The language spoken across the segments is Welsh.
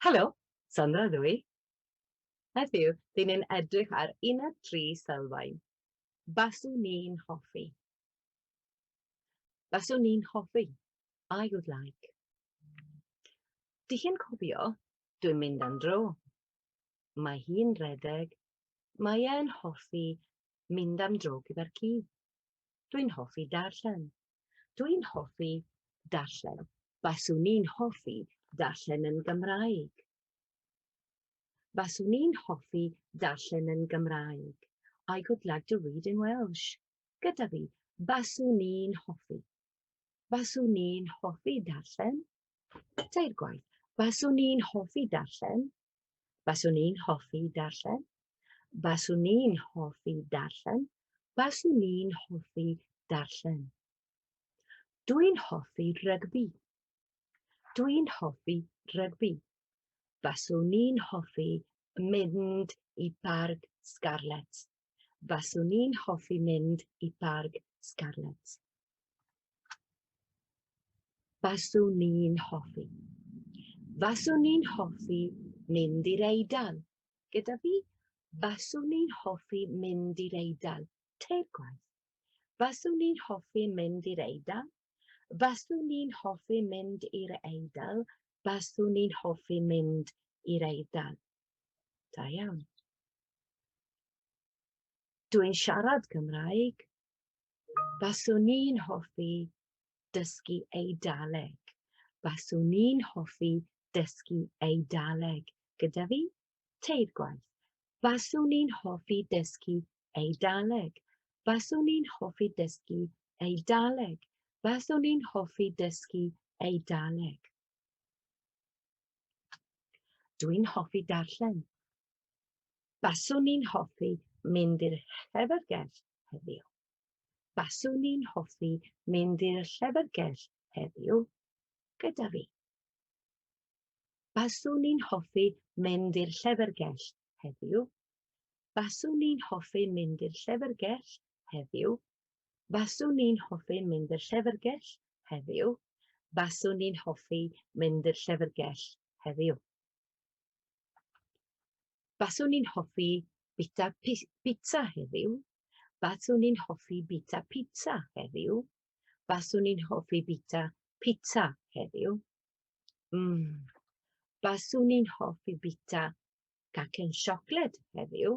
Helo, Sandra ydw i. Heddiw, dyn ni'n edrych ar 1 a 3 Sylfaen. Baswn ni'n hoffi. Baswn ni'n hoffi. I would like. Di chi'n cofio, dwi'n mynd am dro. Mae hi'n redeg. Mae e'n hoffi mynd am dro gyda'r ci. Dwi'n hoffi darllen. Dwi'n hoffi darllen. Baswn ni'n hoffi darllen yn Gymraeg. Baswn ni'n hoffi darllen yn Gymraeg. I would like to read in Welsh. Gyda fi, baswn ni'n hoffi. Baswn ni'n hoffi darllen. Teir gwaith. Baswn ni'n hoffi darllen. Baswn ni'n hoffi darllen. Baswn ni'n hoffi darllen. Baswn ni'n hoffi darllen. Dwi'n hoffi rygbi. Dwi'n hoffi rygbi. Baswn ni'n hoffi mynd I parc Scarlett. Baswn ni'n hoffi mynd I parc Scarlett. Baswn ni'n hoffi. Baswn ni'n hoffi mynd i'r Eidal. Gyda fi, baswn ni'n hoffi mynd i'r Eidal. Teir gwaith. Baswn ni'n hoffi mynd i'r Eidal. Baswn ni'n hoffi mynd i'r Eidal. Baswn ni'n hoffi mynd i'r Eidal. Da iawn. Dwi'n siarad Cymraeg. Baswn ni'n hoffi dysgu Eidaleg. Baswn ni'n hoffi dysgu Eidaleg. Gyda fi, teir gwaith. Baswn ni'n hoffi dysgu Eidaleg. Baswn ni'n hoffi dysgu Eidaleg. Baswn ni'n hoffi dysgu Eidaleg. Dwi'n hoffi darllen. Baswn ni'n hoffi mynd i'r llyfrgell heddiw. Baswn ni'n hoffi mynd i'r llyfrgell heddiw. Gyda fi. Baswn ni'n hoffi mynd i'r llyfrgell heddiw. Baswn ni'n hoffi mynd i'r llyfrgell heddiw. Baswn ni'n hoffi mynd i'r llyfrgell heddiw. Baswn ni'n hoffi mynd i'r llyfrgell heddiw. Baswn ni'n hoffi bita pitsa heddiw. Baswn ni'n hoffi bita pitsa heddiw. Baswn ni'n hoffi bita pitsa heddiw. Baswn ni'n hoffi bita cacen siocled heddiw.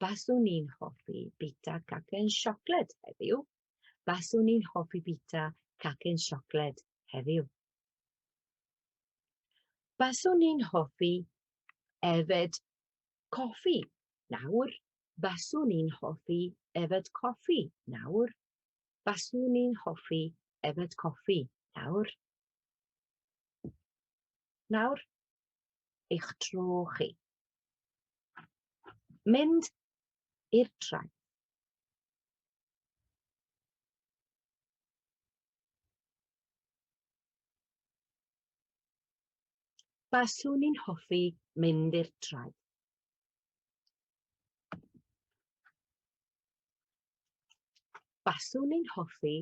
Baswn ni'n hoffi bita cacen siocled heddiw. Baswn ni'n hoffi bita cacen siocled heddiw. Baswn ni'n hoffi yfed coffi nawr. Baswn ni'n hoffi yfed coffi nawr. Baswn ni'n hoffi yfed coffi nawr. Nawr, eich tro chi. Mynd i'r traeth. Baswn ni'n hoffi mynd i'r traeth. Baswn ni'n hoffi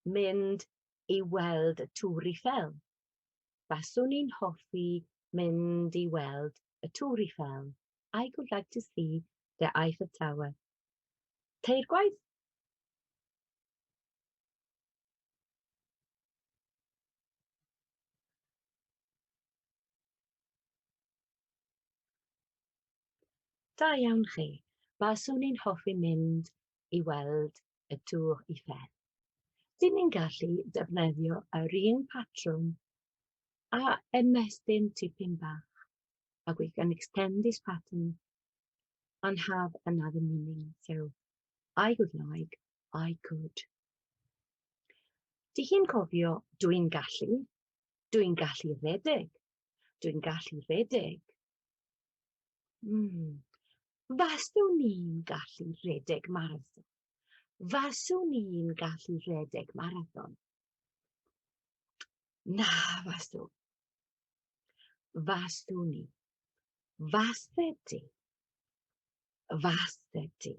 mynd I weld y Tŵr Eiffel. Baswn ni'n hoffi mynd I weld y Tŵr Eiffel. I would like to see the Eiffel Tower. Teir gwaith. Da iawn chi. Baswn ni'n hoffi mynd I weld y Tŵr Eiffel. Dyn ni'n gallu defnyddio yr un patrwm a ymestyn tipyn bach. And we can extend this pattern and have another meaning. So, I would like, I could. Di chi'n cofio dwi'n gallu? Dwi'n gallu redeg. Dwi'n gallu redeg. Faswn ni'n gallu redeg marathon. Faswn ni'n gallu redeg marathon. Na, faswn. Faswn ni. Fased ti. Fased ti.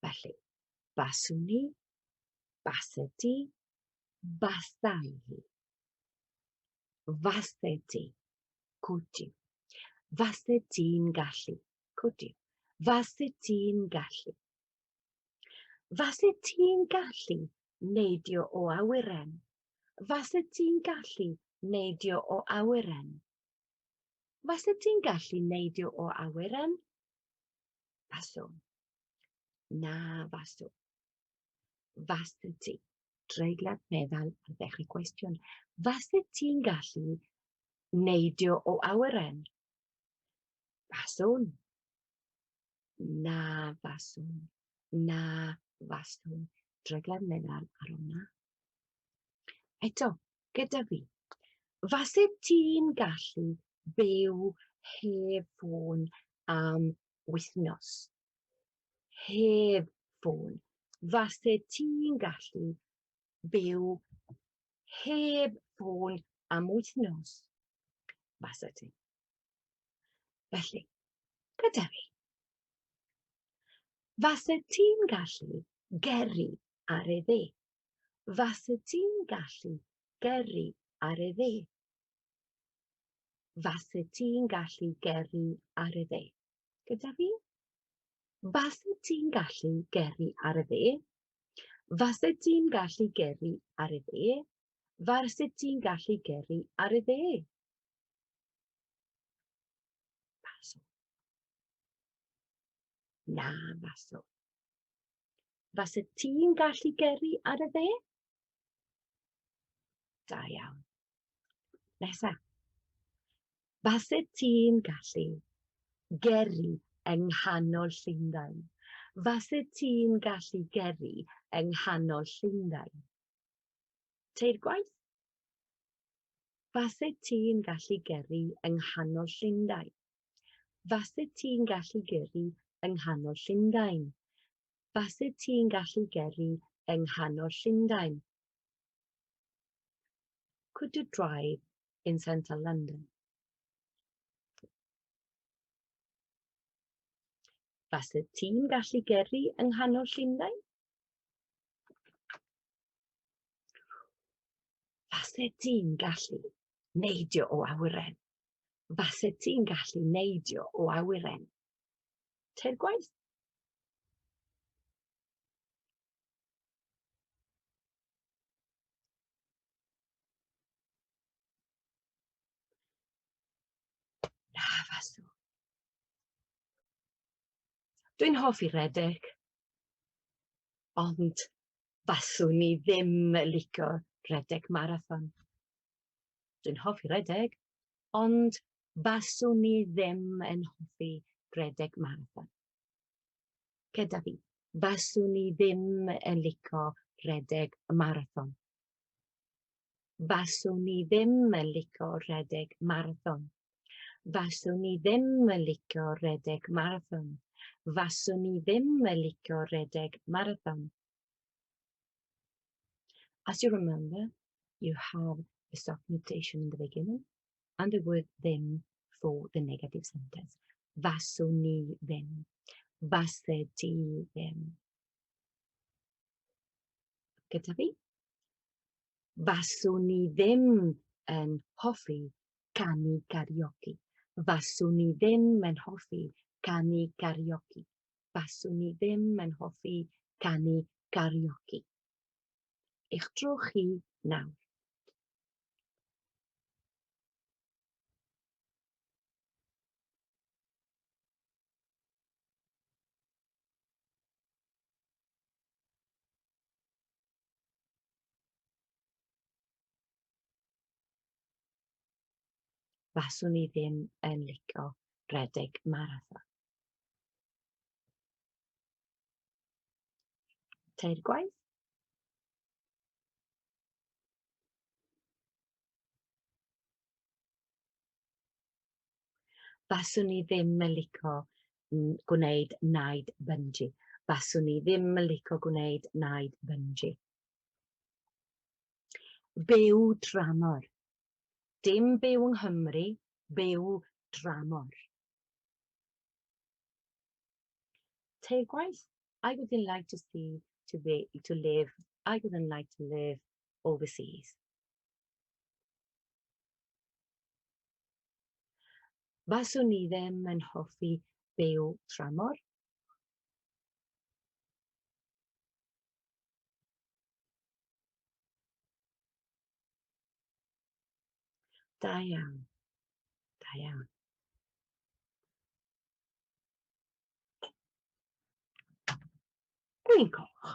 Felly, faswn ni, based ti, basai hi. Fased ti. Could you? Faset ti'n gallu? Could you? Faset ti'n gallu? Faset ti'n gallu neidio o awyren? Faset ti'n gallu neidio o awyren? Faset ti'n gallu neidio o awyren? Faswn. Na faswn. Faset ti. Treiglad meddal ar ddechrau cwestiwn. Faset ti'n gallu neidio o awyren? Faswn. Na faswn. Na faswn. Treiglad meddal ar hwnna. Eto, gyda fi. Faset ti'n gallu byw heb ffôn am wythnos? Heb ffôn. Faset ti'n gallu byw heb ffôn am wythnos? Faset ti. Felly, gyda fi. Faset ti'n gallu gyrru ar y dde? Faset ti'n gallu gyrru ar y dde? Faset ti'n gallu gyrru ar y dde? Gyda fi? Faset ti'n gallu gyrru ar y dde? Faset ti'n gallu gyrru ar y dde? Faset ti'n gallu gyrru ar y dde? Faswn. Na faswn. Faset ti'n gallu gyrru ar y dde? Da iawn. Nesa. Faset ti'n gallu gyrru yng nghanol Llundain? Faset ti'n gallu gyrru yng nghanol Llundain? Teir gwaith. Faset ti'n gallu gyrru yng nghanol Llundain? Faset ti'n gallu gyrru yng nghanol Llundain? Faset ti'n gallu gyrru yng nghanol Llundain? Could you drive in central London? Faset ti'n gallu gyrru yng nghanol Llundain? Faset ti'n gallu neidio o awyren? Faset ti'n gallu neidio o awyren? Teir gwaith. Na faswn. Dwi'n hoffi redeg, ond faswn i ddim lico redeg marathon. Dwi'n hoffi redeg, ond faswn i ddim yn hoffi redeg marathon. Gyda fi, faswn i ddim yn lico redeg marathon. Faswn i ddim yn lico redeg marathon. Faswn i ddim yn licio redeg marathon. Faswn i ddim yn licio redeg marathon. As you remember, you have a stop notation in the beginning and the word ddim for the negative sentence. Faswn i ddim. Faset ti ddim. Gyda fi? Faswn i ddim yn hoffi canu karaoke. Faswn i ddim yn hoffi canu karaoke. Faswn i ddim yn hoffi canu karaoke. Eich tro chi nawr. Faswn i ddim yn licio redeg marathon. Teir gwaith. Faswn i ddim yn licio gwneud naid bungee. Faswn i ddim yn licio gwneud naid bungee. Byw dramor. Dim byw yng Nghymru, byw dramor. Teir gwaith. I would like to see to live. I would like to live overseas. Faswn ni ddim yn hoffi byw tramor. Da iawn, da iawn. Gwin coch,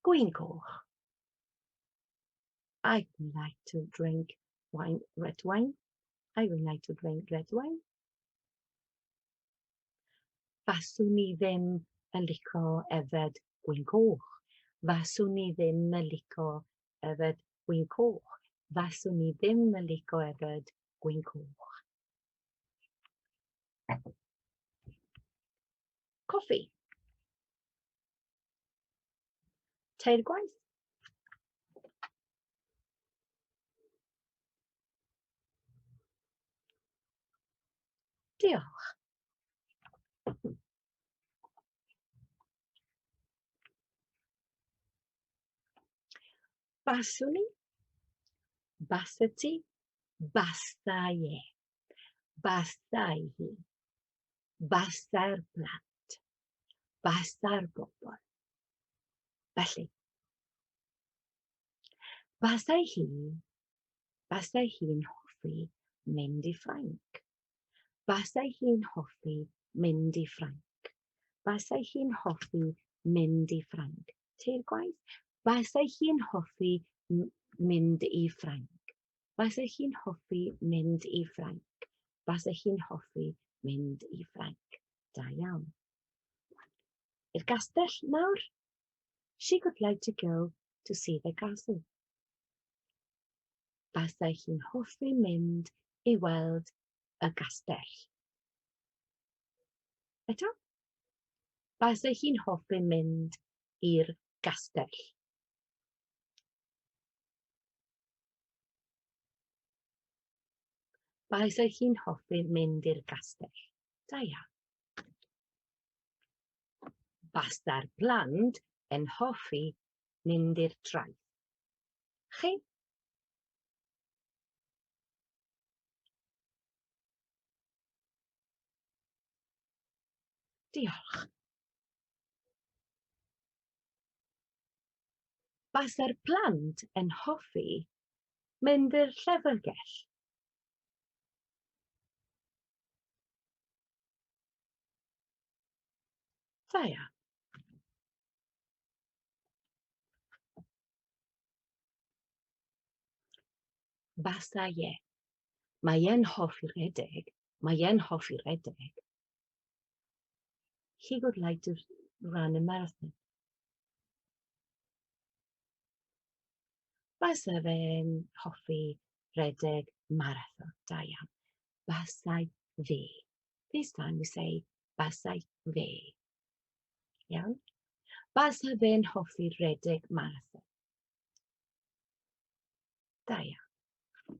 gwin coch. I would like to drink red wine. I would like to drink red wine. Faswn ni ddim yn lico yfed gwin coch. Faswn ni ddim yn lico yfed gwin coch. Faswn ni ddim yn lico yfed gwin coch. Coffee. Tair gwaith. Diolch. Faswn ni, basa ti, basa ie, basa i hi, basa'r plant, basa'r bobl. Felly, basai hi'n hoffi mynd i Ffrainc. Basai hi'n hoffi mynd i Ffrainc. Basai hi'n hoffi mynd i Ffrainc. Teir gwaith. Basai hi'n hoffi mynd i Ffrainc. Basai hi'n hoffi mynd i Ffrainc. Basai hi'n hoffi mynd i Ffrainc. Da iawn. I'r gastell nawr. She would like to go to see the castle. Basai hi'n hoffi mynd i weld y gastell. Eto? Basai hi'n hoffi mynd i'r gastell. Basai hi'n hoffi mynd i'r gastell. Da iawn. Basa'r plant yn hoffi mynd i'r traeth. Chi? Diolch. Basa'r plant yn hoffi mynd i'r llyfrgell. Da iawn. Basa ie. Mae e'n hoffi redeg. Mae e'n hoffi redeg. He would like to run a marathon. Basa fe'n hoffi redeg marathon. Da iawn. Basai fe. This time we say basai fe. Iawn? Basa fe'n hoffi redeg marathon. Da iawn.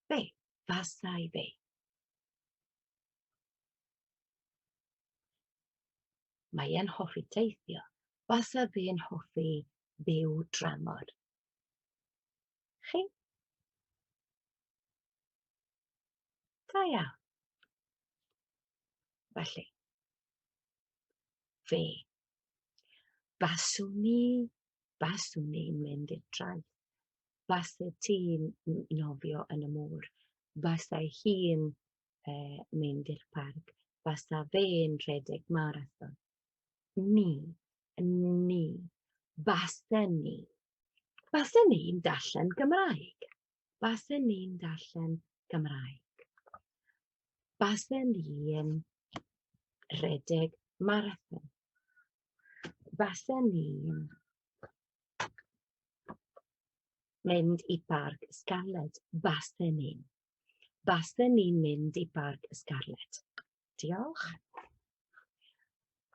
Fe. Basai fe. Mae e'n hoffi teithio. Basa fe'n hoffi byw dramor. Chi? Da iawn. Felly. Fe. Faswn ni'n mynd i'r traeth. Basa ti'n nofio yn y môr. Basai hi'n mynd i'r parc. Basa fe'n rhedeg marathon. Ni. Basa ni. Basa ni'n darllen Gymraeg. Basa ni'n darllen Gymraeg. Basa ni'n rhedeg marathon. Basa ni'n mynd i parc Scarlett. Basa ni'n. Basa ni'n mynd i parc Scarlett. Diolch.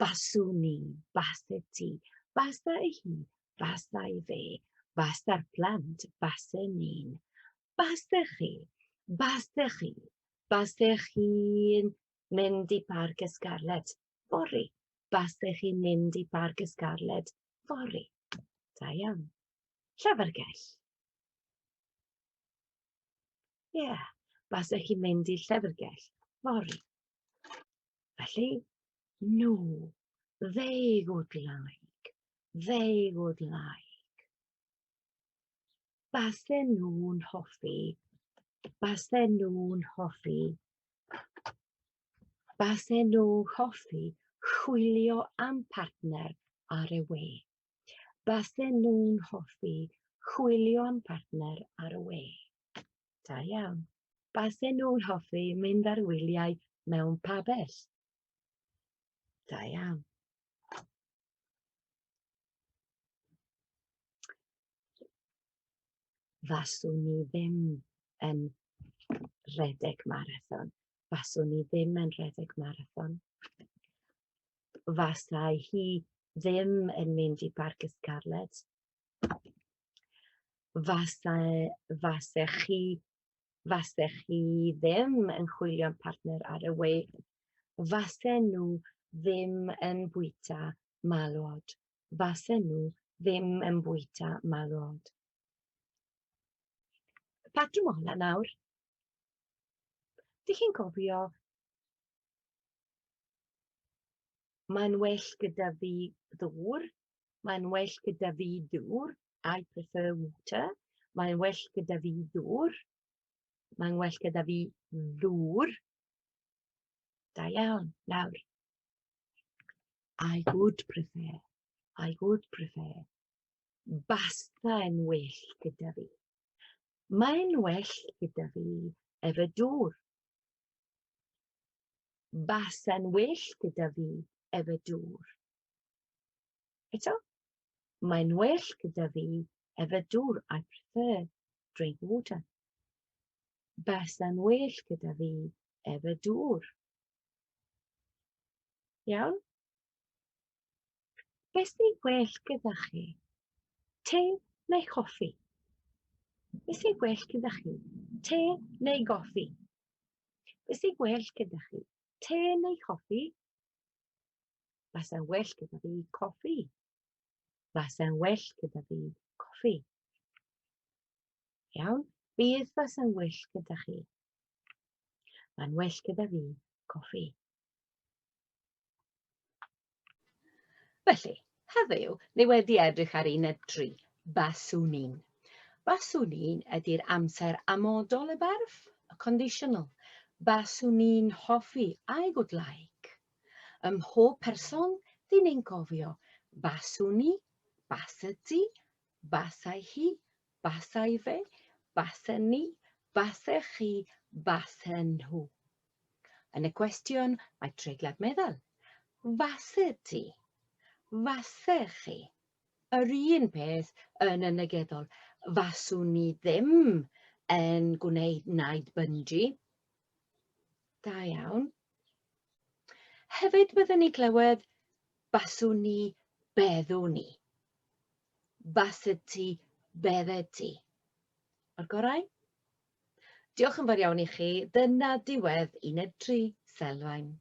Baswn ni, basa ti, basa i hi, basa i fe, basa'r plant, basa ni'n. Basa chi, basa chi, basa chi'n mynd i parc Scarlett fory. Basa chi'n mynd i parc Scarlett fory. Da iawn. Llyfrgell. Ie, basech chi'n mynd i'r llyfrgell fory. Felly, no, they would like, they would like. Basen nhw'n hoffi, basen nhw'n hoffi, basen nhw'n hoffi chwilio am partner ar y we. Basen nhw'n hoffi chwilio am partner ar y we. Da iawn. Basen nhw'n hoffi mynd ar wyliau mewn pabell. Da iawn. Faswn ni ddim yn rhedeg marathon. Faswn ni ddim yn rhedeg marathon. Fasai hi ddim yn mynd i Parc Ysgarled. Fasech chi ddim yn chwilio am partner ar y we. Fasen nhw ddim yn bwyta malwod. Fasen nhw ddim yn bwyta malwod. Patrwm o hwnna nawr. Dych chi'n cofio, mae'n well gyda fi ddŵr, mae'n well gyda fi dŵr, I prefer water, mae'n well gyda fi ddŵr, mae'n well gyda fi ddŵr. Da iawn, nawr. I would prefer. Basai'n well gyda fi. Mae'n well gyda fi efo dŵr. Basai'n well gyda fi efo dŵr. Eto, mae'n well gyda fi efo dŵr. I prefer drink water. Basai'n well gyda fi efo dŵr. Iawn? Beth sy'n well gyda chi? Te neu hoffi? Beth sy'n well gyda chi? Te neu goffi? Beth sy'n well gyda chi? Te neu hoffi? Basai'n well gyda fi coffi. Basai'n well gyda fi coffi. Iawn? Beth basai'n well gyda chi? Mae'n well gyda fi coffi. Felly, heddiw, ni wedi edrych ar uned 3, baswn i'n. Baswn i'n ydy'r amser amodol y berf, y conditional. Baswn i'n hoffi, I would like. Ym mhob person, dyn ni'n cofio baswn i, basai ti, basai hi, basai fe, basen ni, basech chi, basen nhw. Yn y cwestiwn, mae treiglad meddwl. Fasai ti, fasech chi. Yr un peth yn y negyddol. Faswn ni ddim yn gwneud naid bungee. Da iawn. Hefyd byddwn ni clywed baswn ni, beddwn ni. Based ti, bedded ti. O'r gorau? Diolch yn fawr iawn i chi. Dyna diwedd uned 3, Sylfaen.